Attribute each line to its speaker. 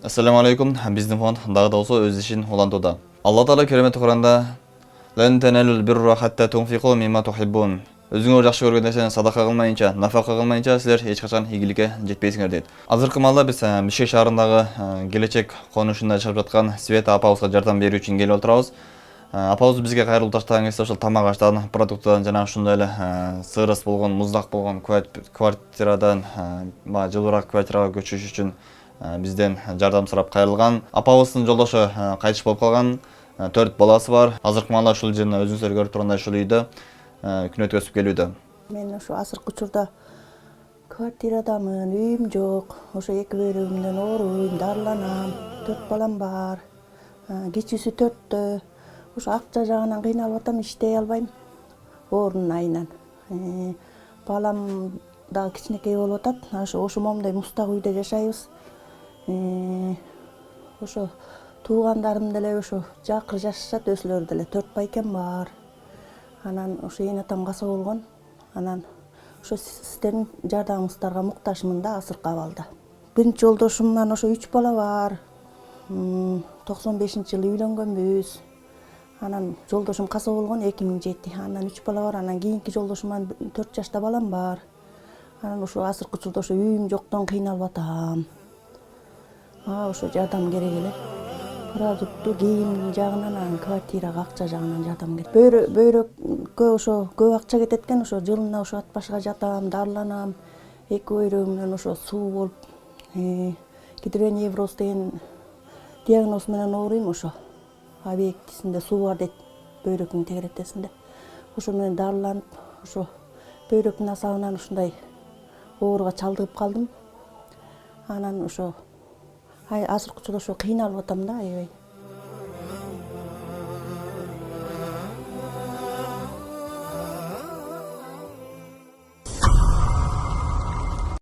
Speaker 1: Assalamu alaikum. Биздин фонд дагы да болсо өз ишин улантууда. Алла Таала керемети Куранда "Лен тенелул бирра хатта тунфиқу мимма тухиббун". Өзүңөр жакшы көргөн нерсени садака кылмайынча, нафака кылмайынча силер эч качан ийгиликке жетпейсиңер дейт. Азыркы маалда биз Бишкек шаарындагы келечек конушунда жашап жаткан Света апабызга жардам берүү үчүн келип отурабыз. Апабыз бизге кайрылып таштаган кезде ошол тамак аштан, продукттан жана ушундай эле сырыс болгон, муздак болгон квартирадан жылуураак квартирага көчүш үчүн бизден жардам сурап кайрылган. Апабыздын жолдошу кайтыш болуп калган. 4 баласы бар. Азыркы маалда ушул жерде өзүңүздөр көрүп тургандай ушул үйдө күн өткөзүп келүүдө.
Speaker 2: Мен ошо азыркы учурда квартирадамын, үйүм жок. Ошо эки бөлмөдөн ооруйм, дарыланам. 4 балам бар. Кичүүсү 4тө. Ошо акча жагынан кыйналып атам, иштей албайм. Оорунун айынан. Балам дагы кичинекей болуп атат. Ошо момундай муздак үйдө жашайбыз. Ошо туугандарым деле ошо жакыр жашашат, өзүлөрү деле 4 байкем бар. Анан ошо эне атам каза болгон. Анан ошо сиздердин жардамыңыздарга муктажмын да азыркы абалда. Биринчи жолдошумдан ошо 3 бала бар. 95-жылы үйлөнгөнбүз. Анан жолдошум каза болгон 2007. Андан 3 бала бар. Анан кийинки жолдошумдан 4 жашта балам бар. Анан ошо азыркы учурда ошо үйүм жоктон кыйналып атам. Ошо жардам керек эле. Продуктту, кийим жагынан, анан квартирага акча жагынан жардам керек. Бөйрөккө ошо көп акча кетет экен, ошо жылына ошо ат башка жатам, дарыланам. Эки бөйрөгүмдөн ошо суу болуп, гидроневроз деген диагноз менен ооруйм ошо. Объектисинде суу бар дейт, бөйрөктүн тегеретесинде. Ошо менен дарыланып, ошо бөйрөктүн асабынан ушундай ооруга чалдыгып калдым. Анан ошо азыркы учурда ошо кыйналып атам да аябай.